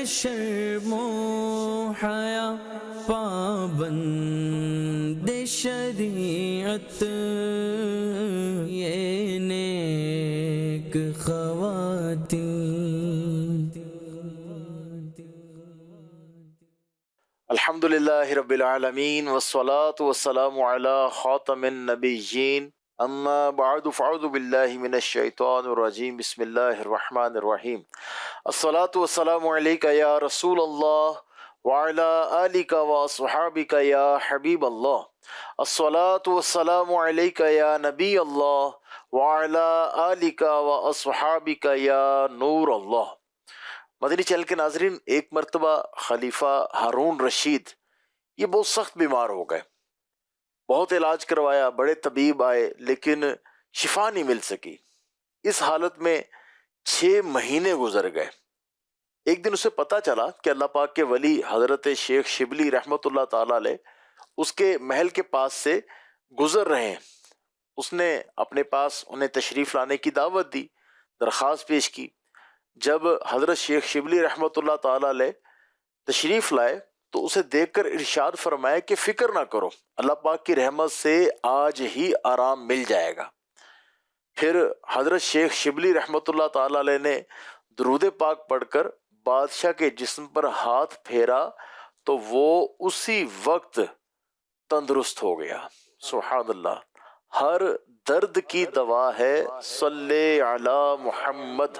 شرم و حیا پابند شریعت یہ نیک خواتین. الحمدللہ رب العالمین والصلاة والسلام علی خاتم النبیین اما بعد فاعوذ باللہ من الشیطان الرجیم بسم اللہ الرحمن الرحیم. الصلاة والسلام علیک یا رسول اللہ وعلی آلک واصحابک یا حبیب اللہ. الصلاة والسلام علیک یا نبی اللہ وعلی آلک واصحابک یا نور اللہ. مدنی چینل کے ناظرین، ایک مرتبہ خلیفہ ہارون رشید یہ بہت سخت بیمار ہو گئے. بہت علاج کروایا، بڑے طبیب آئے لیکن شفا نہیں مل سکی. اس حالت میں 6 مہینے گزر گئے. ایک دن اسے پتہ چلا کہ اللہ پاک کے ولی حضرت شیخ شبلی رحمۃ اللہ تعالیٰ علیہ اس کے محل کے پاس سے گزر رہے ہیں. اس نے اپنے پاس انہیں تشریف لانے کی دعوت دی، درخواست پیش کی. جب حضرت شیخ شبلی رحمۃ اللہ تعالیٰ علیہ تشریف لائے تو اسے دیکھ کر ارشاد فرمایا کہ فکر نہ کرو، اللہ پاک کی رحمت سے آج ہی آرام مل جائے گا. پھر حضرت شیخ شبلی رحمۃ اللہ تعالیٰ علیہ نے درود پاک پڑھ کر بادشاہ کے جسم پر ہاتھ پھیرا تو وہ اسی وقت تندرست ہو گیا. سبحان اللہ. ہر درد کی دوا ہے صلی علی محمد،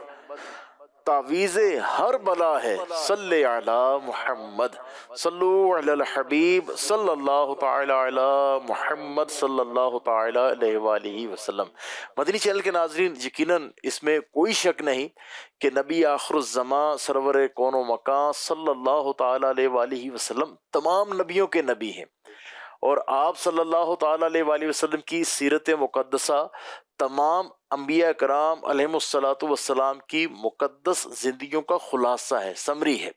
تعویذ ہر بلا ہے صلی علی محمد، صلو علی الحبیب صلی اللہ تعالی علی محمد صلی اللہ تعالی علیہ وآلہ وسلم. مدنی چینل کے ناظرین، یقیناً اس میں کوئی شک نہیں کہ نبی آخر الزمان سرور کون و مکان صلی اللہ تعالی علیہ وآلہ وسلم تمام نبیوں کے نبی ہیں، اور آپ صلی اللہ تعالی علیہ وآلہ وسلم کی سیرت مقدسہ تمام انبیاء کرام علیہم الصلاۃ والسلام کی مقدس زندگیوں کا خلاصہ ہے، سمری ہے.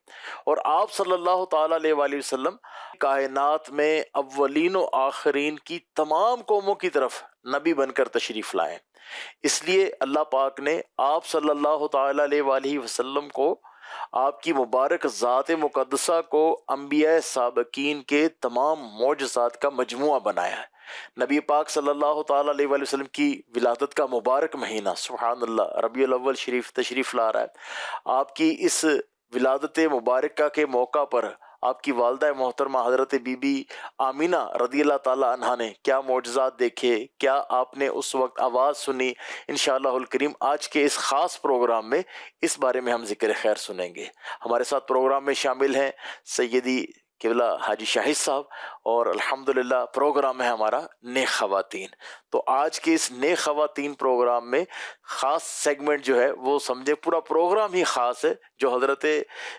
اور آپ صلی اللہ تعالیٰ علیہ وآلہ وسلم کائنات میں اولین و آخرین کی تمام قوموں کی طرف نبی بن کر تشریف لائے. اس لیے اللہ پاک نے آپ صلی اللہ تعالیٰ علیہ وآلہ وسلم کو، آپ کی مبارک ذات مقدسہ کو انبیاء سابقین کے تمام معجزات کا مجموعہ بنایا ہے. نبی پاک صلی اللہ تعالیٰ علیہ وآلہ وسلم کی ولادت کا مبارک مہینہ سبحان اللہ ربیع الاول شریف تشریف لا رہا ہے. آپ کی اس ولادت مبارکہ کے موقع پر آپ کی والدہ محترمہ حضرت بی بی آمینہ رضی اللہ تعالیٰ عنہا نے کیا معجزات دیکھے، کیا آپ نے اس وقت آواز سنی. انشاءاللہ الکریم آج کے اس خاص پروگرام میں اس بارے میں ہم ذکر خیر سنیں گے. ہمارے ساتھ پروگرام میں شامل ہیں سیدی قبلہ حاجی شاہد صاحب، اور الحمدللہ پروگرام ہے ہمارا نیک خواتین. تو آج کے اس نیک خواتین پروگرام میں خاص سیگمنٹ جو ہے وہ سمجھے پورا پروگرام ہی خاص ہے، جو حضرت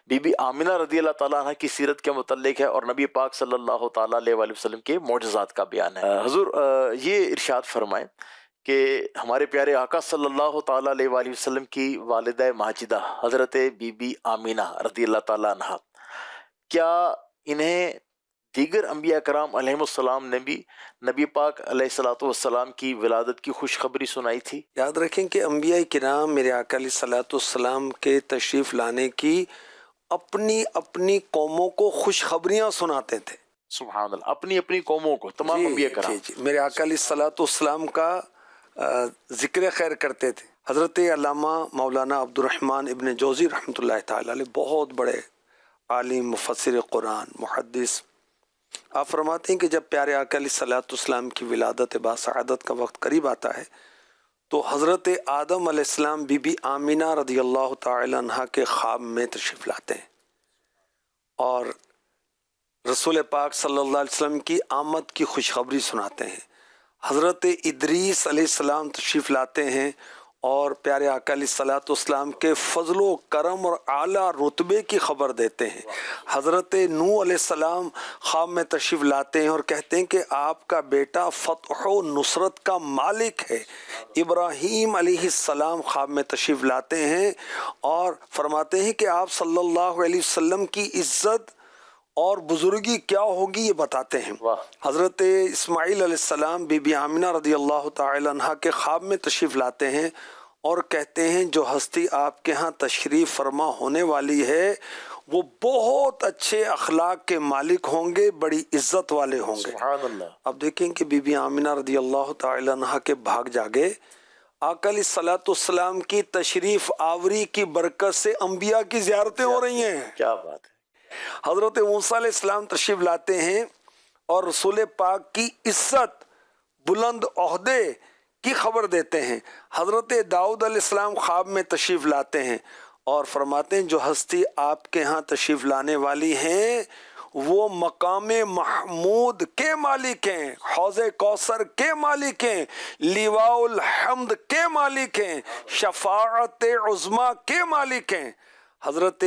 بی بی آمینہ رضی اللہ تعالیٰ عنہ کی سیرت کے متعلق ہے اور نبی پاک صلی اللہ تعالیٰ علیہ وآلہ وسلم کے معجزات کا بیان ہے. حضور یہ ارشاد فرمائیں کہ ہمارے پیارے آقا صلی اللہ تعالیٰ علیہ وآلہ وسلم کی والدہ ماجدہ حضرت بی بی آمینہ رضی اللہ تعالیٰ عنہ، کیا انہیں دیگر انبیاء کرام علیہم السلام نے بھی نبی پاک علیہ الصلوۃ والسلام کی ولادت کی خوشخبری سنائی تھی؟ یاد رکھیں کہ انبیاء کرام میرے آقا علیہ الصلوۃ والسلام کے تشریف لانے کی اپنی اپنی قوموں کو خوشخبریاں سناتے تھے. سبحان اللہ. اپنی اپنی قوموں کو تمام انبیاء کرام میرے آقا علیہ الصلوۃ والسلام کا ذکر خیر کرتے تھے. حضرت علامہ مولانا عبد الرحمن ابن جوزی رحمۃ اللہ تعالی علیہ بہت بڑے عالم، مفسر قرآن، محدث، آپ فرماتے ہیں کہ جب پیارے آقا علیہ الصلوۃ والسلام کی ولادت باسعادت کا وقت قریب آتا ہے تو حضرت آدم علیہ السلام بی بی آمینہ رضی اللہ تعالی عنہ کے خواب میں تشریف لاتے ہیں اور رسول پاک صلی اللہ علیہ وسلم کی آمد کی خوشخبری سناتے ہیں. حضرت ادریس علیہ السلام تشریف لاتے ہیں اور پیارے آقا علیہ الصلوۃ والسلام کے فضل و کرم اور اعلیٰ رتبے کی خبر دیتے ہیں. حضرت نوح علیہ السلام خواب میں تشریف لاتے ہیں اور کہتے ہیں کہ آپ کا بیٹا فتح و نصرت کا مالک ہے. ابراہیم علیہ السلام خواب میں تشریف لاتے ہیں اور فرماتے ہیں کہ آپ صلی اللہ علیہ وسلم کی عزت اور بزرگی کیا ہوگی یہ بتاتے ہیں. حضرت اسماعیل علیہ السلام بی بی آمینہ رضی اللہ تعالی عنہ کے خواب میں تشریف لاتے ہیں اور کہتے ہیں جو ہستی آپ کے ہاں تشریف فرما ہونے والی ہے وہ بہت اچھے اخلاق کے مالک ہوں گے، بڑی عزت والے ہوں گے۔ سبحان اللہ۔ اب دیکھیں کہ بی بی آمنہ رضی اللہ تعالی عنہ کے بھاگ جاگے آقا علیہ الصلوۃ والسلام کی تشریف آوری کی برکت سے انبیاء کی زیارتیں ہو رہی ہیں۔ کیا بات ہے۔ حضرت موسیٰ علیہ السلام تشریف لاتے ہیں اور رسول پاک کی عزت، بلند عہدے کی خبر دیتے ہیں۔ حضرت داؤد علیہ السلام خواب میں تشریف لاتے ہیں اور فرماتے ہیں جو ہستی آپ کے ہاں تشریف لانے والی ہیں وہ مقام محمود کے مالک ہیں، حوض کوثر کے مالک ہیں، لیواء الحمد کے مالک ہیں، شفاعت عظمیٰ کے مالک ہیں۔ حضرت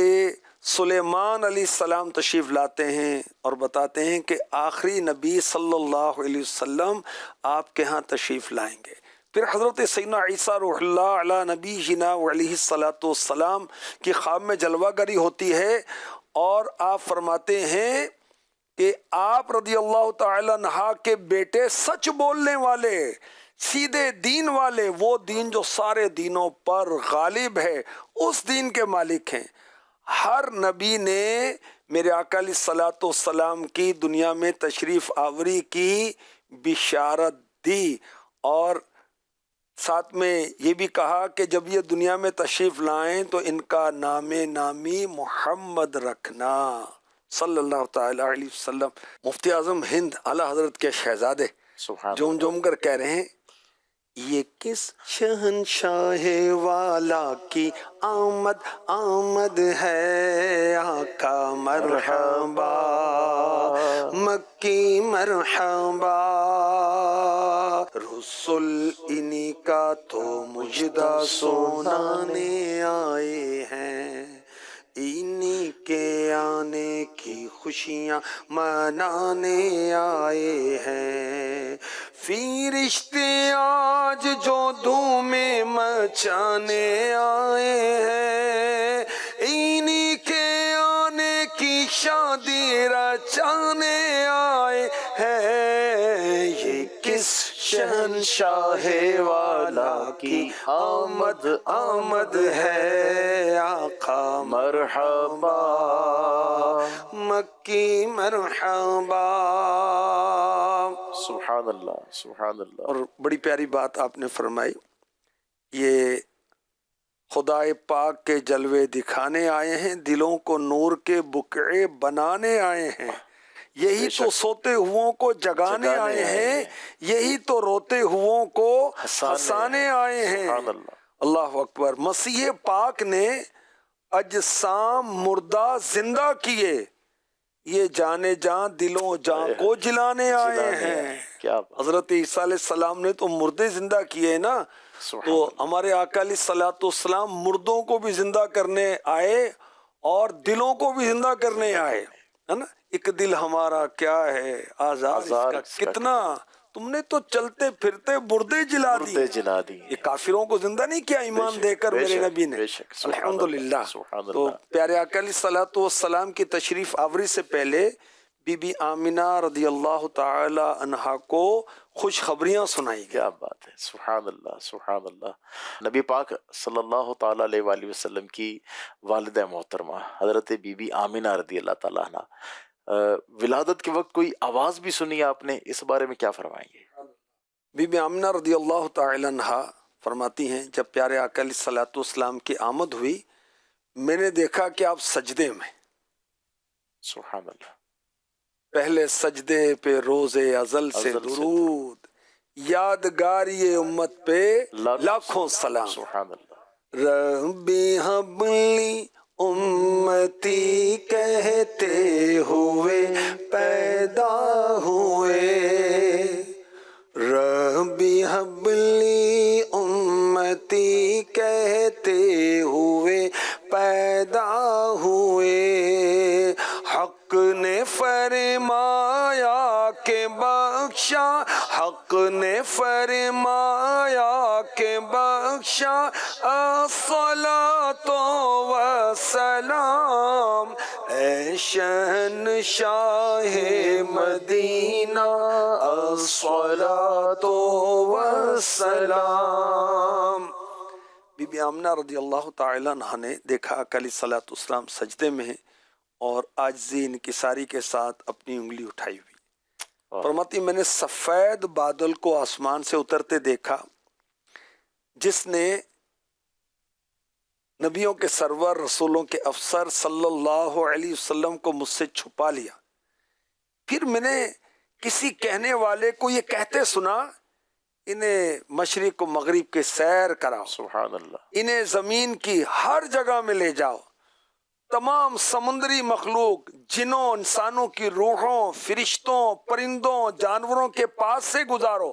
سلیمان علیہ السلام تشریف لاتے ہیں اور بتاتے ہیں کہ آخری نبی صلی اللہ علیہ وسلم آپ کے ہاں تشریف لائیں گے۔ پھر حضرت سیدنا عیسیٰ روح اللہ علی نبی جنا علیہ الصلاۃ والسلام کی خواب میں جلوہ گری ہوتی ہے اور آپ فرماتے ہیں کہ آپ رضی اللہ تعالی عنہ کے بیٹے سچ بولنے والے، سیدھے دین والے، وہ دین جو سارے دینوں پر غالب ہے، اس دین کے مالک ہیں۔ ہر نبی نے میرے آقا علیہ الصلوۃ والسلام کی دنیا میں تشریف آوری کی بشارت دی اور ساتھ میں یہ بھی کہا کہ جب یہ دنیا میں تشریف لائیں تو ان کا نام نامی محمد رکھنا صلی اللہ تعالی علیہ وسلم۔ مفتی اعظم ہند اعلیٰ حضرت کے شہزادے سبحان جوم جوم کر کہہ رہے ہیں یہ کس شہنشاہ والا کی آمد آمد ہے، آقا مرحبا مکی مرحبا، رسول انہی کا تو مجدہ سنانے آئے ہیں، انہی کے آنے کی خوشیاں منانے آئے ہیں، فرشتے آج جو دھومیں مچانے آئے ہیں، انہی کے آنے کی شادی رچانے آئے ہیں، یہ کس شہنشاہ والا کی آمد آمد ہے، آقا مرحبا مکی مرحبا۔ سبحان اللہ سبحان اللہ۔ اور بڑی پیاری بات آپ نے فرمائی، یہ خدا پاک کے جلوے دکھانے آئے ہیں، دلوں کو نور کے بقعے بنانے آئے ہیں، یہی تو سوتے ہوں کو جگانے آئے ہیں، یہی تو روتے ہوں کو ہنسانے آئے ہیں۔ سبحان اللہ۔ اللہ اکبر۔ مسیح پاک نے اجسام مردہ زندہ کیے، یہ جانے جاں دلوں جاں کو جلانے آئے ہیں۔ کیا بات۔ حضرت عیسیٰ علیہ السلام نے تو مردے زندہ کیے نا، تو ہمارے آقا علیہ الصلوۃ والسلام مردوں کو بھی زندہ کرنے آئے اور دلوں کو بھی زندہ کرنے آئے، ہے نا۔ ایک دل ہمارا کیا ہے آزار اس کا کتنا، تم نے تو چلتے پھرتے مردے جلا دی، یہ کافروں کو زندہ نہیں کیا ایمان دے کر میرے نبی نے، الحمدللہ۔ تو پیارے آقا علیہ الصلوۃ والسلام کی تشریف آوری سے پہلے بی بی آمنہ رضی اللہ تعالی عنہا کو خوشخبریاں سنائی گئی۔ کیا بات ہے، سبحان اللہ سبحان اللہ۔ نبی پاک صلی اللہ تعالیٰ علیہ وآلہ وسلم کی والدہ محترمہ حضرت بی بی آمنہ رضی اللہ تعالیٰ عنہ، ولادت کے وقت کوئی آواز بھی سنی آپ نے، اس بارے میں کیا فرمائیں گے؟ بی بی آمنہ رضی اللہ تعالی عنہا فرماتی ہیں جب پیارے آقا علیہ الصلوۃ والسلام کی آمد ہوئی میں نے دیکھا کہ آپ سجدے میں، سبحان اللہ۔ پہلے سجدے پہ روز ازل سے درود، یادگاری امت پہ لاکھوں سلام۔ سبحان اللہ۔ ربی حبلی امتی کہتے ہوئے پیدا ہوئے، ربی حبلی امتی کہتے ہوئے پیدا ہوئے، حق نے فرمایا کہ بخشا، حق نے فرمایا کہ بخشا، الصلاۃ والسلام اے شہنشاہ مدینہ، الصلاۃ والسلام۔ بی بی آمنہ رضی اللہ تعالی عنہ نے دیکھا آقا علیہ الصلوۃ والسلام سجدے میں ہیں اور عاجزی انکساری کے ساتھ اپنی انگلی اٹھائی ہوئی. فرماتی میں نے سفید بادل کو آسمان سے اترتے دیکھا جس نے نبیوں کے سرور رسولوں کے افسر صلی اللہ علیہ وسلم کو مجھ سے چھپا لیا. پھر میں نے کسی کہنے والے کو یہ کہتے سنا انہیں مشرق و مغرب کے سیر کراؤ, سبحان اللہ. انہیں زمین کی ہر جگہ میں لے جاؤ, تمام سمندری مخلوق, جنوں, انسانوں کی روحوں, فرشتوں, پرندوں, جانوروں کے پاس سے گزارو,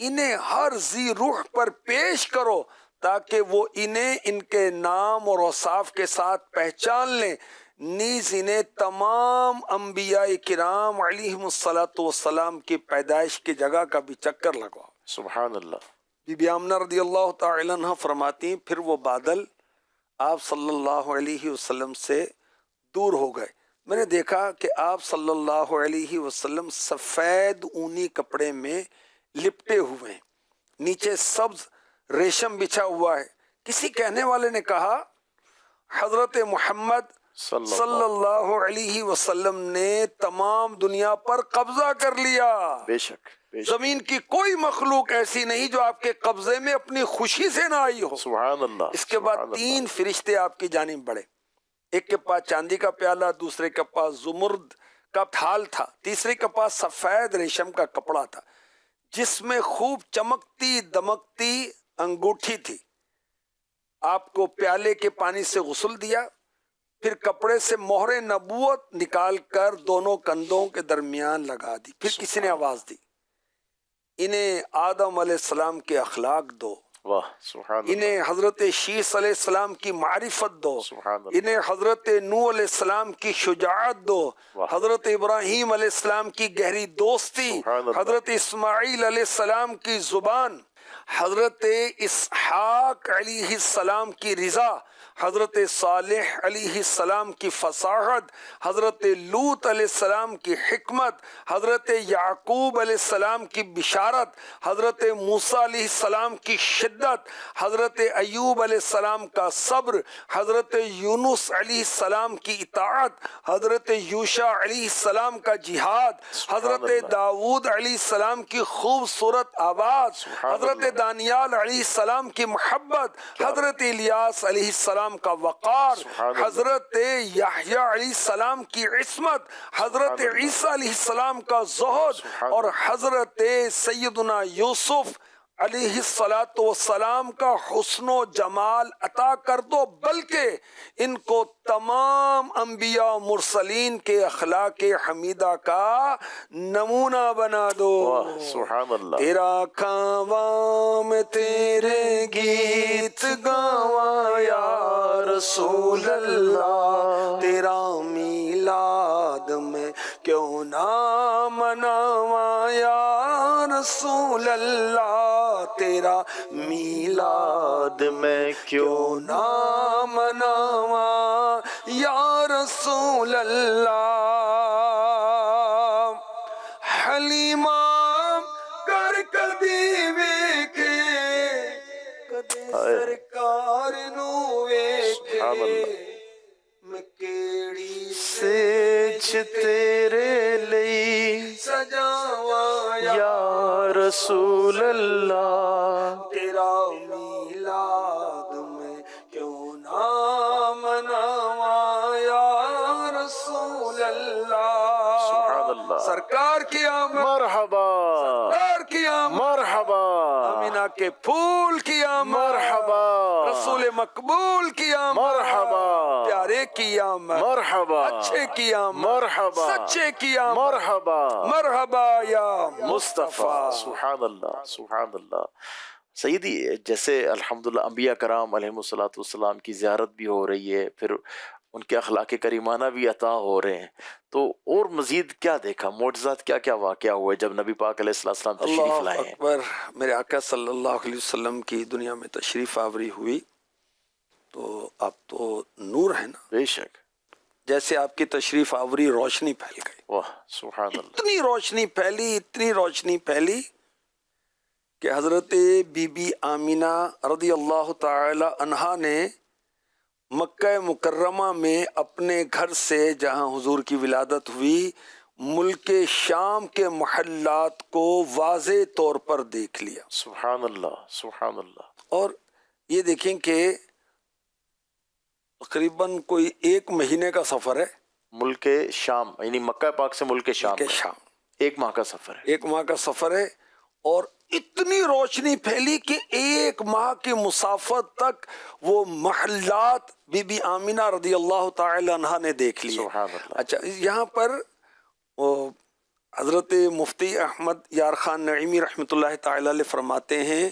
انہیں ہر ذی روح پر پیش کرو تاکہ وہ انہیں ان کے نام اور اوصاف کے ساتھ پہچان لیں. نیز انہیں تمام انبیاء کرام علیہم الصلاۃ والسلام کی پیدائش کی جگہ کا بھی چکر لگواؤ. سبحان اللہ. بی بی آمنہ رضی اللہ تعالی عنہ فرماتی ہیں پھر وہ بادل آپ صلی اللہ علیہ وسلم سے دور ہو گئے. میں نے دیکھا کہ آپ صلی اللہ علیہ وسلم سفید اونی کپڑے میں لپٹے ہوئے ہیں, نیچے سبز ریشم بچھا ہوا ہے. کسی کہنے والے نے کہا حضرت محمد صلی اللہ علیہ وسلم نے تمام دنیا پر قبضہ کر لیا. بے شک, بے شک. زمین کی کوئی مخلوق ایسی نہیں جو آپ کے قبضے میں اپنی خوشی سے نہ آئی ہو. سبحان اللہ. اس کے بعد 3 فرشتے آپ کی جانب بڑھے. ایک کے پاس چاندی کا پیالہ, دوسرے کے پاس زمرد کا تھال تھا, تیسرے کے پاس سفید ریشم کا کپڑا تھا جس میں خوب چمکتی دمکتی انگوٹھی تھی. آپ کو پیالے کے پانی سے غسل دیا, پھر کپڑے سے مہر نبوت نکال کر دونوں کندھوں کے درمیان لگا دی. پھر کسی نے آواز دی انہیں آدم علیہ السلام کے اخلاق دو, واہ سبحان اللہ. انہیں حضرت شیس علیہ السلام کی معرفت دو, سبحان اللہ. انہیں حضرت نوح علیہ السلام کی شجاعت دو, حضرت ابراہیم علیہ السلام کی گہری دوستی, حضرت اسماعیل علیہ السلام کی زبان, حضرت اسحاق علیہ السلام کی رضا, حضرت صالح علیہ السلام کی فصاحت, حضرت لوط علیہ السلام کی حکمت, حضرت یعقوب علیہ السلام کی بشارت, حضرت موسیٰ علیہ السلام کی شدت, حضرت ایوب علیہ السلام کا صبر, حضرت یونس علیہ السلام کی اطاعت, حضرت یوشع علیہ السلام کا جہاد, حضرت داؤد علیہ السلام کی خوبصورت آواز, حضرت دانیال علیہ السلام کی محبت, حضرت الیاس علیہ السلام کا وقار, حضرت یحییٰ علیہ السلام کی عصمت, حضرت عیسیٰ علیہ السلام کا زہد, اور حضرت سیدنا یوسف علیہ السلام کا حسن و جمال عطا کر دو, بلکہ ان کو تمام انبیاء و مرسلین کے اخلاق حمیدہ کا نمونہ بنا دو. سبحان اللہ. تیرا کھاواں میں تیرے گیت گاواں یا رسول اللہ, تیرا میلاد میں کیوں نہ مناواں یا رسول اللہ, تیرا میلاد میں کیوں نہ مناواں یا رسول اللہ. حلیمہ کر کدی ویکھے کدے سرکار نو ویکھے, میں کیڑی سیج تیرے لئی سجاواں یا رسول اللہ, تیرا میلاد میں کیوں نہ مناواں یا رسول اللہ. سبحان اللہ. سرکار کی آمد, مرحبا, سرکار کی آمد, مرحبا, امینہ کے پھول کی آمد, مرحبا, رسول مقبول کی آمد, مرحبا, پیارے کی آمد, مرحبا, اچھے کی آمد, مرحبا, سچے کی آمد, مرحبا, مرحبا یا مصطفیٰ. سبحان اللہ, سبحان اللہ. سیدی, جیسے الحمدللہ انبیاء کرام علیہم الصلاۃ والسلام کی زیارت بھی ہو رہی ہے, پھر ان کے اخلاق کریمانہ بھی عطا ہو رہے ہیں, تو اور مزید کیا دیکھا, معجزات کیا کیا واقعہ ہوئے جب نبی پاک علیہ السلام تشریف لائے ہیں؟ اکبر. میرے آقا صلی اللہ علیہ وسلم کی دنیا میں تشریف آوری ہوئی تو آپ تو نور ہے نا, بے شک. جیسے آپ کی تشریف آوری روشنی پھیل گئی. واہ سبحان اللہ. اتنی روشنی پھیلی, اتنی روشنی پھیلی کہ حضرت بی بی آمینہ رضی اللہ تعالی عنہا نے مکہ مکرمہ میں اپنے گھر سے جہاں حضور کی ولادت ہوئی ملک شام کے محلات کو واضح طور پر دیکھ لیا. سبحان اللہ سبحان اللہ. اور یہ دیکھیں کہ تقریباً کوئی 1 مہینے کا سفر ہے. ملک شام یعنی مکہ پاک سے ملک شام ملک شام 1 ماہ کا سفر ہے. 1 ماہ کا سفر ہے اور اتنی روشنی پھیلی کہ 1 ماہ کی مسافت تک وہ محلات بی بی آمینہ رضی اللہ تعالی عنہ نے دیکھ لیے. سبحان اللہ. اچھا یہاں پر حضرت مفتی احمد یار خان نعیمی رحمۃ اللہ تعالی علیہ فرماتے ہیں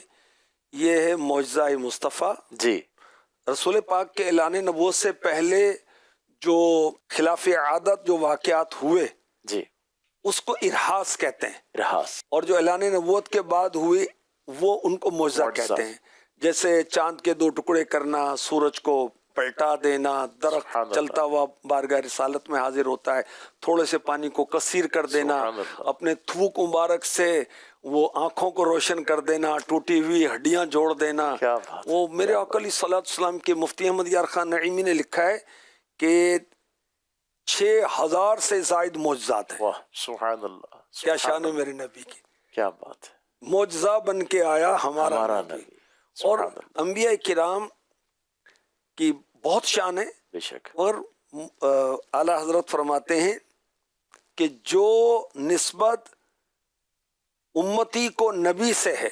یہ ہے معجزہ مصطفیٰ. جی. رسول پاک کے اعلان نبوت سے پہلے جو خلاف عادت جو واقعات ہوئے جی اس کو ارہاس کہتے ہیں. ارہاس. اور جو اعلان نبوت کے بعد ہوئے وہ ان کو معجزہ کہتے ہیں. جیسے چاند کے 2 ٹکڑے کرنا، سورج کو پلٹا دینا، درخت چلتا ہوا بارگاہ رسالت میں حاضر ہوتا ہے، تھوڑے سے پانی کو کثیر کر دینا، اپنے تھوک مبارک سے وہ آنکھوں کو روشن کر دینا، ٹوٹی ہوئی ہڈیاں جوڑ دینا. وہ میرے آقا علیہ الصلوۃ والسلام کے مفتی احمد یار خان نعیمی نے لکھا ہے کہ 6000 سے زائد معجزات ہیں. واہ سبحان اللہ. کیا شان ہے میرے نبی کی. کیا بات ہے. معجزہ بن کے آیا ہمارا نبی. اور انبیاء کرام کی بہت شان ہے. بے شک. اور اعلیٰ حضرت فرماتے ہیں کہ جو نسبت امتی کو نبی سے ہے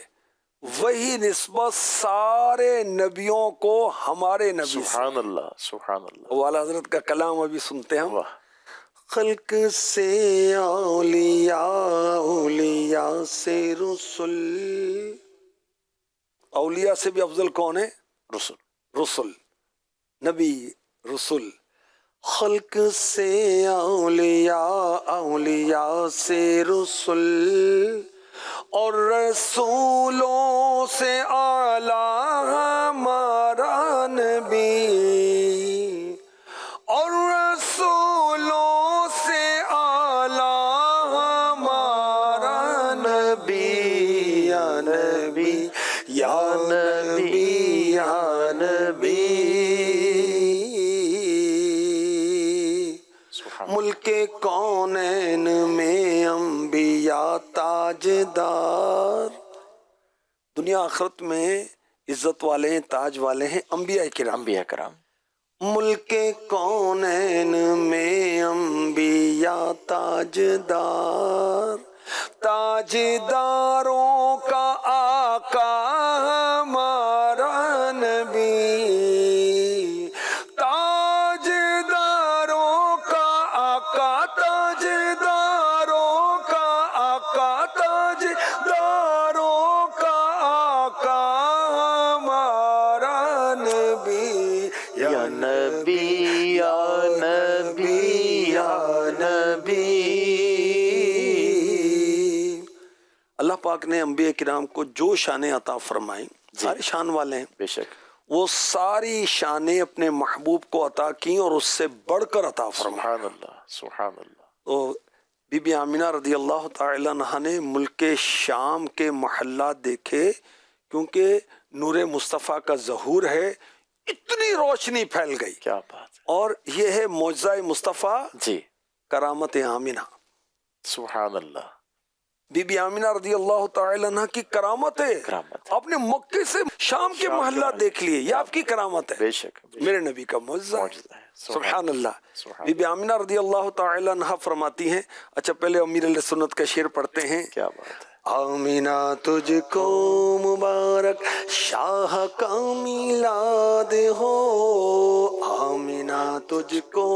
وہی نسبت سارے نبیوں کو ہمارے نبی سے. سبحان اللہ سبحان اللہ. وہ اعلیٰ حضرت کا کلام ابھی سنتے ہیں. واہ. خلق سے اولیاء، اولیاء سے رسل. اولیاء سے بھی افضل کون ہے؟ رسول. رسل، نبی، رسل. خلق سے اولیاء، اولیاء سے رسل، اور رسولوں سے اعلیٰ ہمارا نبی، اور رسولوں سے اعلیٰ ہمارا نبی. یا نبی یا نبی یا نبی. ملک کونین میں انبیاء تاجدار. دنیا آخرت میں عزت والے ہیں، تاج والے ہیں انبیاء کرام. انبیاء کرام. ملک کونین میں انبیاء تاجدار، تاجداروں کا آقا ہمارا نبی. تاجداروں کا آقا، تاجداروں کا آقا، تاجداروں کا آقا ہمارا نبی. یا نبی یا نبی یا نبی. اللہ پاک نے انبیاء کرام کو جو شانیں عطا فرمائیں ساری شان والے ہیں. بے شک. وہ ساری شانیں اپنے محبوب کو عطا کی اور اس سے بڑھ کر عطا فرمائیں. سبحان اللہ سبحان اللہ. تو بی بی آمینہ رضی اللہ تعالی عنہا نے ملک شام کے محلات دیکھے کیونکہ نور مصطفیٰ کا ظہور ہے. اتنی روشنی پھیل گئی. کیا بات. اور یہ ہے معجزہ مصطفیٰ. جی. کرامت آمینہ. سبحان اللہ. بی بی آمینہ رضی اللہ تعالی عنہ کی کرامت ہے. آپ نے مکے سے شام کے محلات دیکھ لیے، یہ آپ کی کرامت ہے. بے شک. میرے نبی کا معجزہ ہے. سبحان اللہ. بی بی آمینہ رضی اللہ تعالی عنہ فرماتی ہیں. اچھا پہلے امیر علیہ سنت کا شعر پڑھتے ہیں. کیا بات ہے. آمینہ تجھ کو مبارک شاہ کا میلاد ہو، آمینہ تجھ کو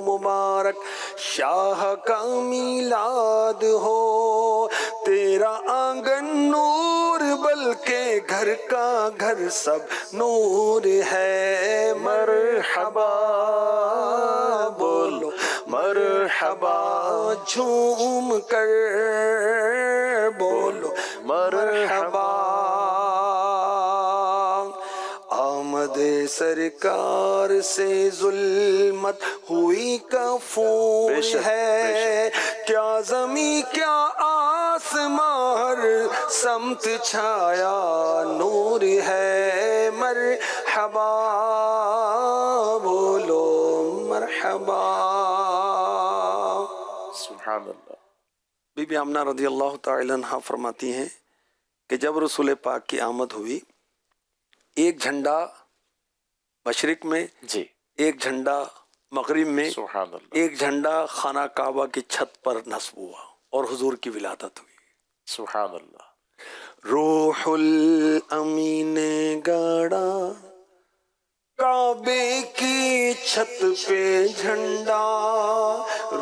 مبارک شاہ کا میلاد ہو. تیرا آنگن نور بلکہ گھر کا گھر سب نور ہے. مرحبا بولو مرحبا، جھوم کر بولو مرحبا. آمد سرکار سے ظلمت ہوئی کفور ہے. کیا زمین کیا آسمان ہر سمت چھایا نور ہے. مرحبا مرحبا بولو مرحبا. سبحان اللہ. بی بی آمنہ رضی اللہ تعالی عنہ فرماتی ہیں کہ جب رسول پاک کی آمد ہوئی، ایک جھنڈا مشرق میں، جی ایک جھنڈا مغرب میں، سبحان اللہ. ایک جھنڈا خانہ کعبہ کی چھت پر نصب ہوا اور حضور کی ولادت ہوئی. سبحان اللہ. روح الامین نے گاڑا کعبے کی چھت پہ جھنڈا،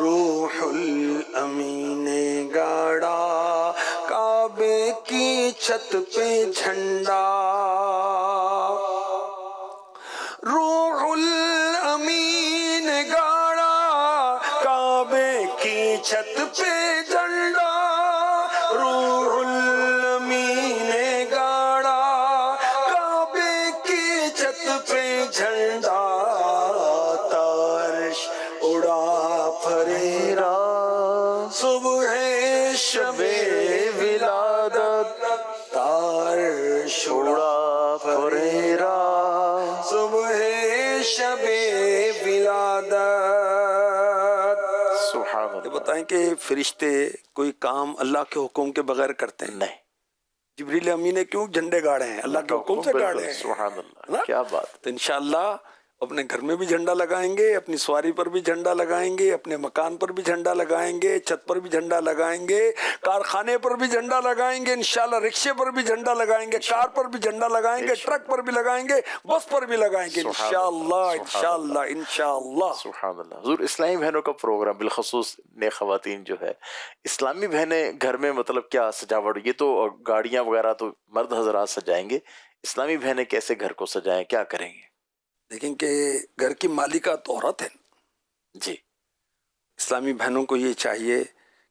روح الامین نے گاڑا کعبے کی چھت پہ جھنڈا، روح الامین نے گاڑا کعبے کی چھت پہ جھنڈا، روح الامین نے گاڑا کعبے کی چھت پہ جھنڈا، تارش اڑا پھریرا صبح شب ولادت، تارش اڑا پھریرا صبح شب ولادت. سبحان یہ اللہ. بتائیں کہ فرشتے کوئی کام اللہ کے حکم کے بغیر کرتے ہیں؟ نہیں. جبریل امین نے کیوں جھنڈے گاڑے ہیں؟ اللہ کے حکم سے بالکل. گاڑے ہیں. سبحان ہے اللہ. نا؟ کیا بات. تو انشاءاللہ اپنے گھر میں بھی جھنڈا لگائیں گے، اپنی سواری پر بھی جھنڈا لگائیں گے، اپنے مکان پر بھی جھنڈا لگائیں گے، چھت پر بھی جھنڈا لگائیں گے، کارخانے پر بھی جھنڈا لگائیں گے، انشاءاللہ رکشے پر بھی جھنڈا لگائیں گے، کار پر بھی جھنڈا لگائیں گے، ٹرک پر بھی لگائیں گے، بس پر بھی لگائیں گے، انشاءاللہ انشاءاللہ انشاءاللہ. سبحان اللہ. حضور اسلامی بہنوں کا پروگرام بالخصوص نئے خواتین جو ہے، اسلامی بہنیں گھر میں مطلب کیا سجاوٹ، یہ تو گاڑیاں وغیرہ تو مرد حضرات سجائیں گے، اسلامی بہنیں کیسے گھر کو سجائیں، کیا کریں گے؟ لیکن کہ گھر کی مالکات عورت ہے. جی اسلامی بہنوں کو یہ چاہیے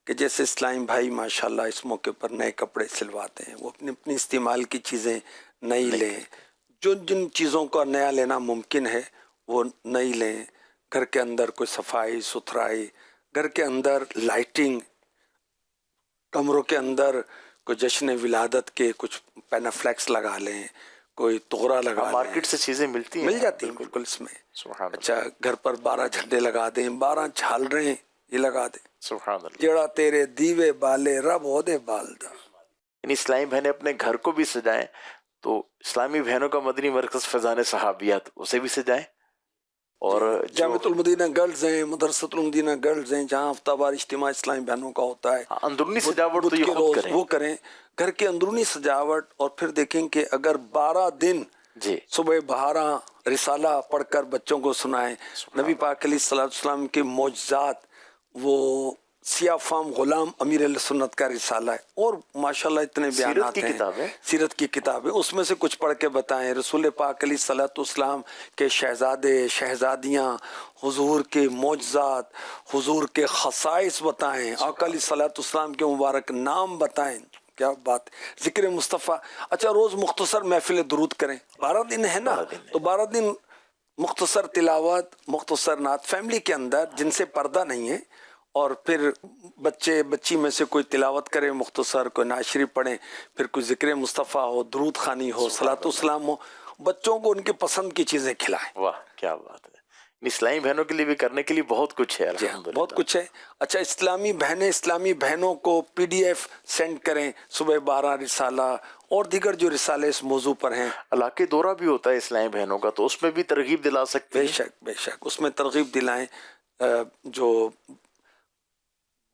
کہ جیسے اسلامی بھائی ماشاءاللہ اس موقع پر نئے کپڑے سلواتے ہیں، وہ اپنی اپنی استعمال کی چیزیں نئی لیں، جو جن چیزوں کا نیا لینا ممکن ہے وہ نئی لیں. گھر کے اندر کوئی صفائی ستھرائی، گھر کے اندر لائٹنگ، کمروں کے اندر کوئی جشن ولادت کے کچھ پینافلیکس لگا لیں، کوئی تغرا لگا لیں. مارکیٹ سے چیزیں ملتی ہیں، مل جاتی ہیں بالکل اس میں. سبحان اللہ. اچھا گھر پر 12 جھنڈے لگا دیں، 12 جھالریں یہ لگا دیں. سبحان اللہ. جڑا تیرے دیوے بالے رب ہو دے بالدہ. یعنی اسلامی بہنیں اپنے گھر کو بھی سجائیں، تو اسلامی بہنوں کا مدنی مرکز فیضان صحابیات اسے بھی سجائیں. اور جامعۃ المدینہ گرلز ہیں، مدرسۃ المدینہ گرلز ہیں، جہاں ہفتہ وار اجتماع اسلامی بہنوں کا ہوتا ہے، اندرونی سجاوٹ تو بدھ یہ کے خود روز کریں. وہ کریں گھر کی اندرونی سجاوٹ. اور پھر دیکھیں کہ اگر 12 دن جی صبح 12 رسالہ پڑھ کر بچوں کو سنائیں، نبی پاک علیہ الصلوۃ والسلام کے معجزات، وہ سیاہ فام غلام امیر علیہ سنت کا رسالہ ہے، اور ماشاءاللہ اتنے بیانات ہیں، سیرت کی کتابیں، اس میں سے کچھ پڑھ کے بتائیں. رسول پاک علیہ الصلوۃ والسلام کے شہزادے شہزادیاں، حضور کے معجزات، حضور کے خصائص بتائیں، آقا علیہ الصلوۃ والسلام کے مبارک نام بتائیں. کیا بات، ذکر مصطفیٰ. اچھا روز مختصر محفل درود کریں. 12 دن ہے نا، تو 12 دن مختصر تلاوت، مختصر نعت فیملی کے اندر جن سے پردہ نہیں ہے، اور پھر بچے بچی میں سے کوئی تلاوت کرے مختصر، کوئی نعت شریف پڑھیں، پھر کوئی ذکر مصطفیٰ ہو، درود خوانی ہو، صلاۃ والسلام ہو. بچوں کو ان کی پسند کی چیزیں کھلائیں. واہ کیا بات ہے. اسلامی بہنوں کے لیے بھی کرنے کے لیے بہت کچھ ہے الحمدللہ. بہت کچھ ہے. اچھا اسلامی بہنوں کو PDF سینڈ کریں، صبح 12 رسالہ اور دیگر جو رسالے اس موضوع پر ہیں. علاقے دورہ بھی ہوتا ہے اسلامی بہنوں کا، تو اس میں بھی ترغیب دلا سکتے ہیں. بے شک اس میں ترغیب دلائیں. جو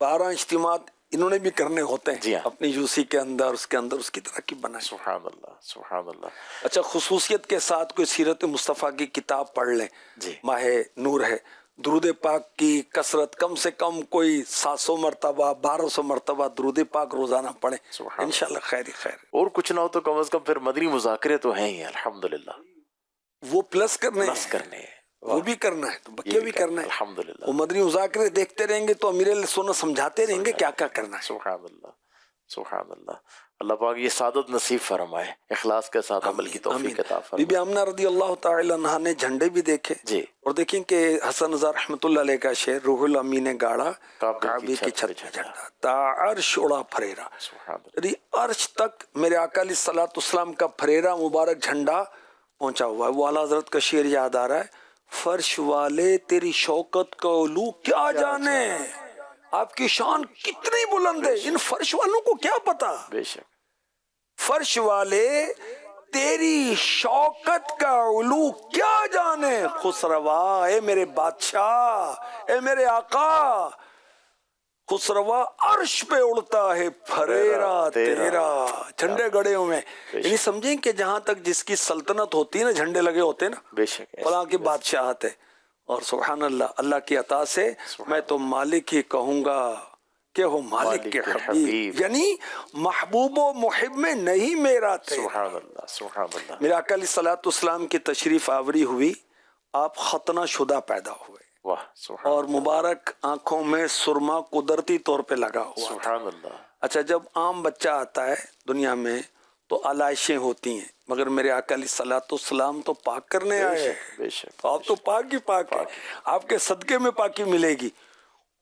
12 اجتماعات انہوں نے بھی کرنے ہوتے ہیں، جی ہاں. اپنی UC کے اندر، اس کے اندر اس کی ترقی بنائیں. سبحان اللہ سبحان اللہ. اچھا خصوصیت کے ساتھ کوئی سیرت مصطفیٰ کی کتاب پڑھ لیں. جی ماہ نور ہے. درود پاک کی کثرت کم سے کم کوئی 700 مرتبہ 1200 مرتبہ درود پاک روزانہ پڑھیں، انشاءاللہ خیر ہی خیر. اور کچھ نہ ہو تو کم از کم پھر مدنی مذاکرے تو ہیں ہی الحمدللہ. وہ پلس کرنے ہیں، وہ بھی کرنا ہے، تو بقیہ بھی کرنا ہے. الحمدللہ. وہ مدنی مذاکرے دیکھتے رہیں گے تو امیر علیہ سنت سمجھاتے رہیں گے کیا کیا کرنا ہے. سبحان اللہ سبحان اللہ. اللہ پاک یہ سعادت نصیب فرمائے، اخلاص کے ساتھ عمل کی توفیق عطا فرمائے. بی بی آمنہ رضی اللہ تعالی عنہ نے جھنڈے بھی دیکھے، جی، اور دیکھیں کہ حسن رضا رحمۃ اللہ علیہ کا شعر، روح الامین نے گاڑا کعبے کی چھت پہ جھنڈا، تا عرش اڑا پھریرا. سبحان اللہ. عرش تک میرے آقا علیہ الصلوۃ والسلام کا پھریرا مبارک جھنڈا پہنچا ہوا ہے. وہ اعلیٰ حضرت کا شعر یاد آ رہا ہے, فرش والے تیری شوکت کا علو کیا جانے, آپ کی شان کتنی بلند ہے, ان فرش والوں کو کیا پتا. بے شک. فرش والے تیری شوکت کا علو کیا جانے, خسروا اے میرے بادشاہ, اے میرے آقا, خسروا عرش پہ اڑتا ہے پھریرا تیرا. جھنڈے گڑے ہوئے ہیں, یعنی سمجھیں کہ جہاں تک جس کی سلطنت ہوتی ہے نا, جھنڈے لگے ہوتے ہیں نا, بے شک. فلاں کی بادشاہت ہے. اور سبحان اللہ, اللہ کی عطا سے میں تو مالک ہی کہوں گا کہ ہو مالک کے حبیب, یعنی محبوب و محب میں نہیں میرا تھے. سبحان اللہ, سبحان اللہ. میرے آقا علیہ الصلوۃ والسلام کی تشریف آوری ہوئی, آپ ختنہ شدہ پیدا ہوئے, واہ, سبحان اور مبارک آنکھوں میں سرما قدرتی طور پہ لگا ہوا. سبحان اللہ. اچھا, جب عام بچہ آتا ہے دنیا میں تو علائشیں ہوتی ہیں, مگر میرے آقا علیہ الصلوۃ والسلام تو پاک کرنے آئے ہیں. بے شک. آپ تو پاک ہی پاک ہے, آپ کے صدقے میں پاکی ملے گی.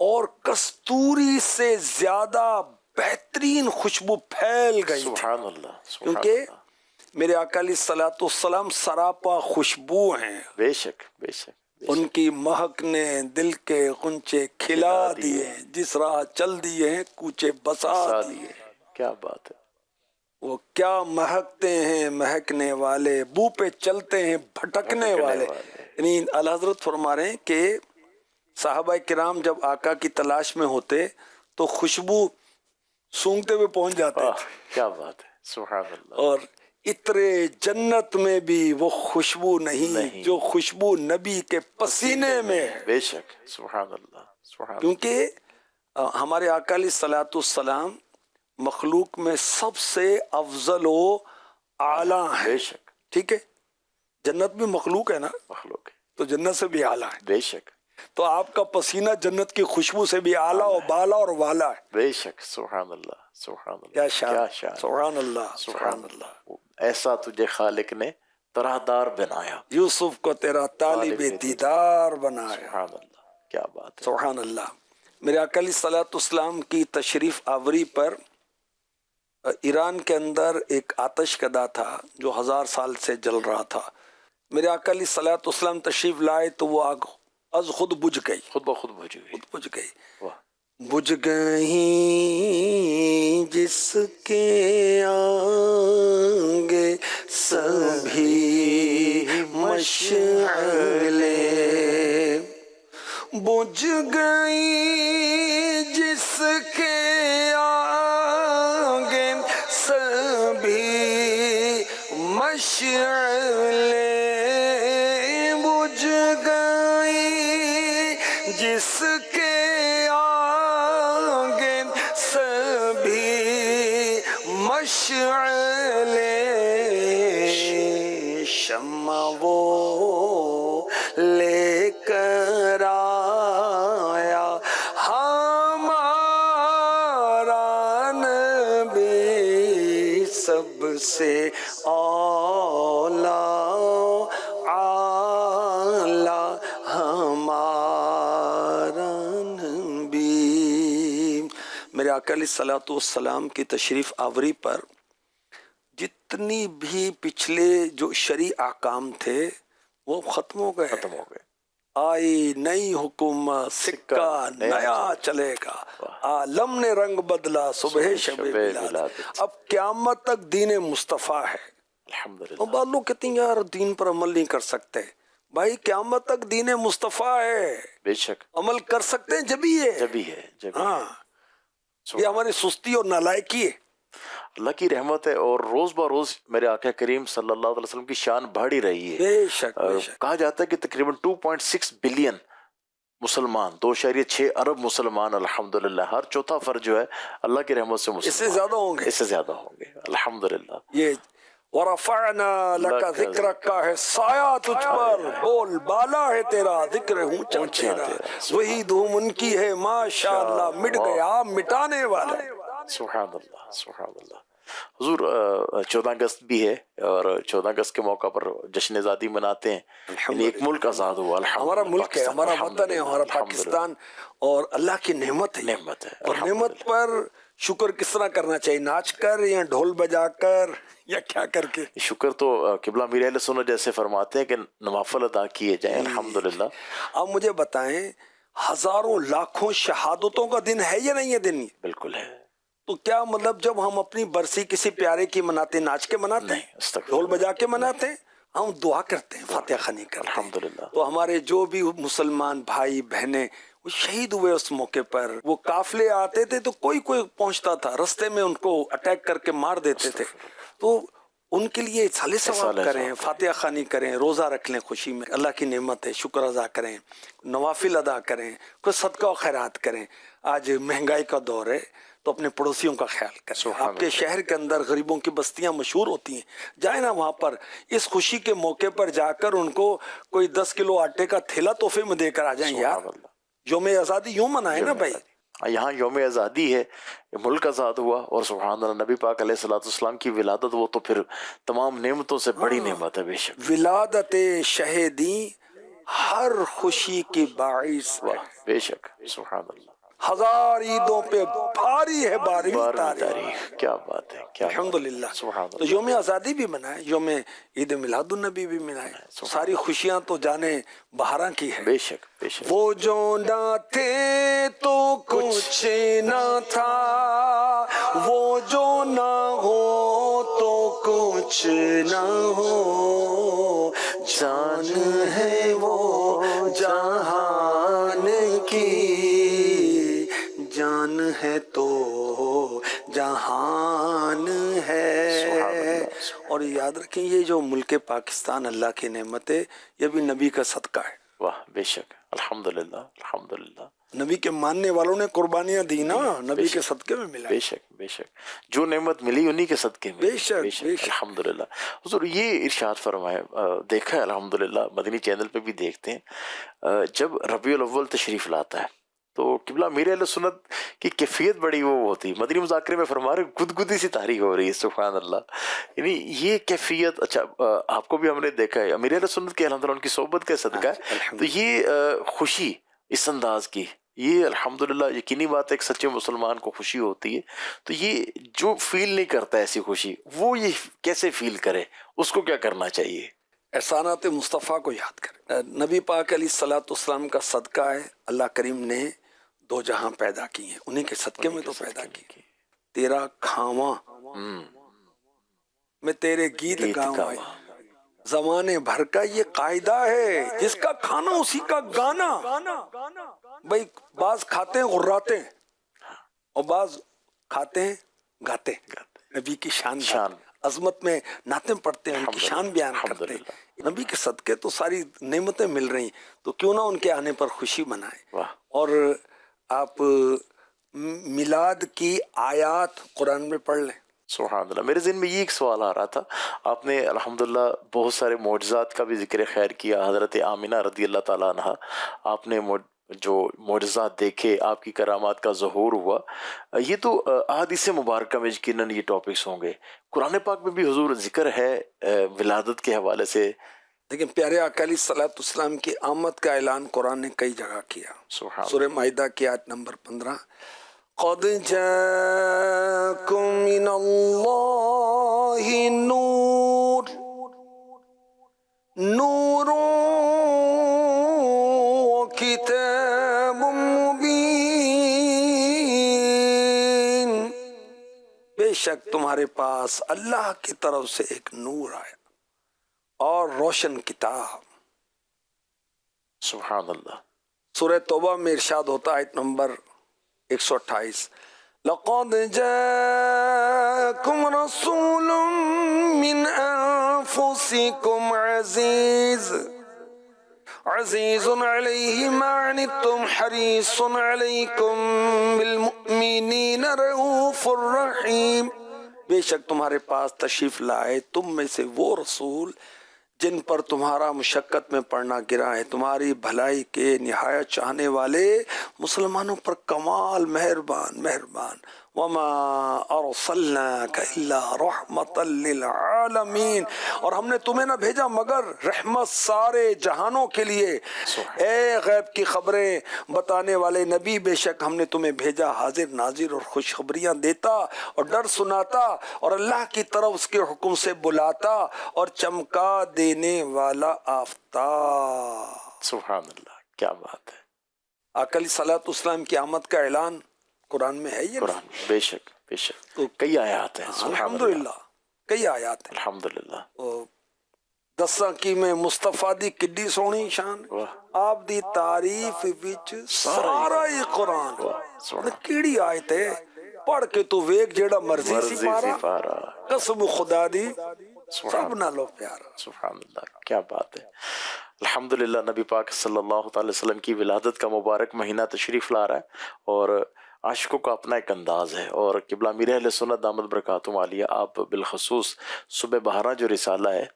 اور کستوری سے زیادہ بہترین خوشبو پھیل گئی تھی, سبحان اللہ, سبحان کیونکہ اللہ. میرے آقا علیہ الصلوۃ والسلام سراپا خوشبو ہیں. بے شک, بے شک. ان کی مہک نے دل کے غنچے کھلا دیے, جس راہ چل دیے ہیں کوچے بسا دیے. کیا بات ہے. وہ کیا مہکتے ہیں مہکنے والے, بو پہ چلتے ہیں بھٹکنے والے. یعنی اعلیٰ حضرت فرما رہے ہیں کہ صحابہ کرام جب آقا کی تلاش میں ہوتے تو خوشبو سونگتے ہوئے پہنچ جاتے تھے. کیا بات ہے, سبحان اللہ. اور اترے جنت میں بھی وہ خوشبو نہیں جو خوشبو نبی کے پسینے میں ہے. بے شک, سبحان اللہ, سبحان اللہ. کیونکہ ہمارے آقا علیہ الصلوۃ والسلام مخلوق میں سب سے افضل و اعلیٰ ہیں. بے شک. ٹھیک ہے, جنت بھی مخلوق ہے نا, مخلوق ہے. تو جنت سے بھی اعلیٰ ہے. بے شک. تو آپ کا پسینہ جنت کی خوشبو سے بھی اعلیٰ و بالا اور والا ہے. بے شک, سبحان اللہ, سبحان اللہ. کیا شان, شان. سبحان اللہ, سبحان اللہ. ایسا تجھے خالق نے طرحدار بنایا, یوسف کو تیرا طالب دیدار بنایا. سبحان اللہ, کیا بات ہے. سبحان اللہ. میرے آقا علیہ الصلوۃ والسلام کی تشریف آوری پر ایران کے اندر ایک آتش کدا تھا جو 1000 سال سے جل رہا تھا. میرے آقا علیہ الصلوۃ والسلام تشریف لائے تو وہ آگ از خود بجھ گئی, خود بخود بجھ گئی. خود بجھ گئی. واہ. بجھ گئی جس کے آگے سبھی مشعلیں, بجھ گئی جس کے آگے سبھی مشعلیں, بجھ گئی جس کے آگے سبھی مشعلیں, شمع وہ لے کر آیا ہمارا نبی, سب سے اولا اعلی ہمارا نبی. میرے آقا علیہ الصلوۃ والسلام کی تشریف آوری پر جتنی بھی پچھلے جو شرعی احکام تھے وہ ختم ہو گئے, ختم ہو گئے. آئی نئی حکومت, سکہ نیا چلے گا, عالم نے رنگ بدلا صبح شب ولادت. اب قیامت تک دین مصطفیٰ ہے. الحمدللہ. اور بعض لوگ کہتے ہیں یار دین پر عمل نہیں کر سکتے. بھائی قیامت تک دین مصطفیٰ ہے, بے شک. عمل کر سکتے ہیں جبھی ہے. جبھی ہے, جبھی. ہاں, یہ ہماری سستی اور نالائکی ہے. اللہ کی رحمت ہے, اور روز بروز میرے آقا کریم صلی اللہ علیہ وسلم کی شان بڑھ ہی رہی ہے. بے شک, بے شک. کہا جاتا ہے کہ تقریباً 2.6 بلین مسلمان, 2.6 ارب مسلمان الحمدللہ, ہر چوتھا فرد جو ہے اللہ کی رحمت سے مسلمان. اس سے زیادہ ہوں گے, اس سے زیادہ ہوں گے الحمدللہ. یہ وَرَفَعْنَا لَكَ ذِكْرَكَ کا ہے, سایہ تجھ پر, بول بالا ہے تیرا, ذکر اونچا تیرا, وہی دھوم ان کی ہے ماشاءاللہ, مٹ گیا مٹانے والا. سبحان اللہ, سبحان اللہ. حضور 14 اگست بھی ہے, اور 14 اگست کے موقع پر جشن آزادی مناتے ہیں. یعنی ایک ملک آزاد ہوا, ہمارا ملک ہے, ہمارا وطن ہے, ہمارا پاکستان, اور اللہ کی نعمت ہے. نعمت ہے, اور نعمت پر شکر کس طرح کرنا چاہیے؟ ناچ کر یا ڈھول بجا کر یا کیا کر کے؟ شکر تو قبلہ میر اہل سنت جیسے فرماتے ہیں کہ نوافل ادا کیے جائیں الحمدللہ. اب مجھے بتائیں ہزاروں لاکھوں شہادتوں کا دن ہے یا نہیں ہے دن؟ بالکل ہے. تو کیا مطلب جب ہم اپنی برسی کسی پیارے کی مناتے ناچ کے مناتے ہیں، استغفر ڈھول بجا کے مناتے ہیں؟ ہم دعا کرتے ہیں، فاتحہ خوانی کرتے ہیں. الحمدللہ. تو ہمارے جو بھی مسلمان بھائی بہنیں وہ شہید ہوئے اس موقع پر، وہ قافلے آتے تھے تو کوئی پہنچتا تھا، رستے میں ان کو اٹیک کر کے مار دیتے تھے. تو ان کے لیے اصالِ ثواب کریں، فاتحہ خوانی کریں، روزہ رکھ لیں خوشی میں، اللہ کی نعمت ہے، شکر ادا کریں، نوافل ادا کریں، کوئی صدقہ و خیرات کریں. آج مہنگائی کا دور ہے تو اپنے پڑوسیوں کا خیال کریں. آپ کے شہر کے اندر غریبوں کی بستیاں مشہور ہوتی ہیں، جائیں نا وہاں پر، اس خوشی کے موقع پر جا کر ان کو کوئی 10 کلو آٹے کا تھیلا تحفے میں دے کر آ جائیں. یار یوم آزادی یوں منائے نا بھائی. یہاں یوم آزادی ہے، ملک آزاد ہوا، اور سبحان اللہ نبی پاک علیہ الصلوۃ والسلام کی ولادت، وہ تو پھر تمام نعمتوں سے بڑی نعمت ہے. بے شک ولادت شہیدی ہر خوشی کی باعث ہے. بے شک سبحان اللہ. ہزار عیدوں پہ بھاری ہے بارہویں تاریخ. تاریخ. کیا بات ہے، کیا الحمدللہ. سبحان تو یوم آزادی بھی منائے، یوم عید میلاد النبی بھی منائے. ساری خوشیاں تو جانے بہاراں کی ہے. بے شک بے شک. وہ جو نہ تھے تو کچھ نہ تھا، وہ جو نہ ہو تو کچھ نہ ہو، جان ہے وہ جہان کی، جان ہے تو جہان ہے. اور یاد رکھیں یہ جو ملک پاکستان اللہ کی نعمت ہے، یہ بھی نبی کا صدقہ ہے. واہ بے شک الحمدللہ الحمدللہ. نبی کے ماننے والوں نے قربانیاں دی نا، نبی کے صدقے میں ملا. بے شک بے شک. جو نعمت ملی انہی کے صدقے میں. بے شک بے شک. الحمدللہ. حضور یہ ارشاد فرمائے، دیکھا ہے الحمدللہ مدنی چینل پہ بھی دیکھتے ہیں، جب ربیع الاول تشریف لاتا ہے تو قبلہ میر اہل سنت کی کیفیت بڑی وہ ہوتی. مدنی مذاکرے میں فرما رہے گدگدی سی تاریخ ہو رہی ہے. سبحان اللہ. یعنی یہ کیفیت، اچھا آپ کو بھی ہم نے دیکھا ہے امیر اہل سنت کے الحمدللہ ان کی صحبت کا صدقہ ہے. تو یہ خوشی اس انداز کی، یہ الحمدللہ یقینی بات ہے ایک سچے مسلمان کو خوشی ہوتی ہے. تو یہ جو فیل نہیں کرتا ایسی خوشی، وہ یہ کیسے فیل کرے، اس کو کیا کرنا چاہیے؟ احسانات مصطفیٰ کو یاد کریں. نبی پاک علیہ الصلوۃ والسلام کا صدقہ ہے، اللہ کریم نے دو جہاں پیدا کی ہیں، انہیں کے صدقے میں تو پیدا کی. تیرا کھاواں میں تیرے گیت گاواں، زمانے بھر کا یہ قاعدہ ہے، جس کا کھانا اسی کا گانا. بھائی بعض کھاتے ہیں غراتے ہیں اور بعض کھاتے ہیں گاتے ہیں. نبی کی شان عظمت میں نعتیں پڑھتے ہیں، ان کی شان بیان کرتے ہیں. نبی کے صدقے تو ساری نعمتیں مل رہی، تو کیوں نہ ان کے آنے پر خوشی منائیں. اور آپ میلاد کی آیات قرآن میں پڑھ لیں. سبحان اللہ. میرے ذہن میں یہ ایک سوال آ رہا تھا، آپ نے الحمدللہ بہت سارے معجزات کا بھی ذکر خیر کیا. حضرت آمنہ رضی اللہ تعالیٰ عنہ، آپ نے جو معجزات دیکھے، آپ کی کرامات کا ظہور ہوا. یہ تو احادیث مبارکہ میں یقیناً یہ ٹاپکس ہوں گے. قرآن پاک میں بھی حضور ذکر ہے ولادت کے حوالے سے. لیکن پیارے آقا علیہ الصلوۃ والسلام کی آمد کا اعلان قرآن نے کئی جگہ کیا. سورہ مائدہ کی آیت نمبر 15، قد جاءکم من اللہ نور نور کتاب مبین، بے شک تمہارے پاس اللہ کی طرف سے ایک نور آیا اور روشن کتاب. سبحان اللہ. سورہ توبہ میں ارشاد ہوتا ہے آیت نمبر 128، لَقَدْ جَاءَكُمْ رَسُولٌ مِّنْ أَنفُسِكُمْ عَزِيزٌ عَلَيْهِ مَا عَنِتُّمْ حَرِيصٌ عَلَيْكُمْ بِالْمُؤْمِنِينَ رَءُوفٌ رَحِيمٌ. بے شک تمہارے پاس تشریف لائے تم میں سے وہ رسول جن پر تمہارا مشقت میں پڑنا گرا ہے، تمہاری بھلائی کے نہایت چاہنے والے، مسلمانوں پر کمال مہربان وما ارسلناک الا رحمتا للعالمین، اور ہم نے تمہیں نہ بھیجا مگر رحمت سارے جہانوں کے لیے۔ اے غیب کی خبریں بتانے والے نبی، بے شک ہم نے تمہیں بھیجا حاضر ناظر اور خوشخبریاں دیتا اور ڈر سناتا اور اللہ کی طرف اس کے حکم سے بلاتا اور چمکا دینے والا آفتاب۔ سبحان اللہ، کیا بات ہے۔ آقا علیہ الصلوۃ والسلام کی آمد کا اعلان قرآن میں ہے یہ قرآن بے شک بے شک کئی آیات ہیں، سبحان اللہ، الحمدللہ کئی آیات ہیں۔ الحمدللہ۔ دساں کی میں مصطفیٰ دی کڈی سونی شان، واہ، آپ دی تعریف وچ سارا ہی قرآن، سبحان کیڑی آیت ہے پڑھ کے تو ویک جیڑا مرضی سی مرضی پارا، سی پارا، قسم خدا دی سبحان سب نالو پیارا۔ سبحان اللہ، کیا بات ہے۔ الحمدللہ، نبی پاک صلی اللہ تعالی وسلم کی ولادت کا مبارک مہینہ تشریف لا رہا ہے اور عاشقوں کا اپنا ایک انداز ہے، اور قبلہ امیر اہل سنت دامت برکاتہم عالیہ آپ بالخصوص صبح بہارا جو رسالہ ہے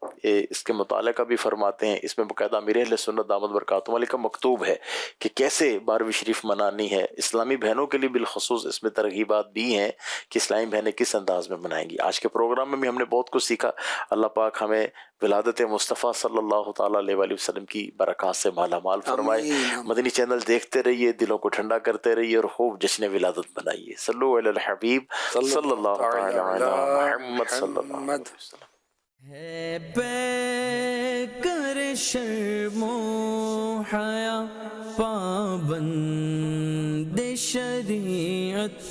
اس کے مطالعہ کا بھی فرماتے ہیں۔ اس میں باقاعدہ امیر اہل سنت دامت برکاتہم عالیہ کا مکتوب ہے کہ کیسے بارہویں شریف منانی ہے۔ اسلامی بہنوں کے لیے بالخصوص اس میں ترغیبات بھی ہیں کہ اسلامی بہنیں کس انداز میں منائیں گی۔ آج کے پروگرام میں بھی ہم نے بہت کچھ سیکھا۔ اللہ پاک ہمیں ولادت مصطفیٰ صلی اللہ تعالیٰ علیہ وآلہ وسلم کی برکات سے مالا مال فرمائے۔ آمین۔ مدنی چینل دیکھتے رہیے، دلوں کو ٹھنڈا کرتے رہیے اور خوب جشن ولادت بنائیے۔ صلو علی الحبیب صلی اللہ تعالی علی محمد صلی اللہ علیہ وسلم۔ ہے پے کر شرم و حیا پابند شریعت،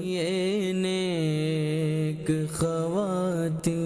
یہ نیک خواتین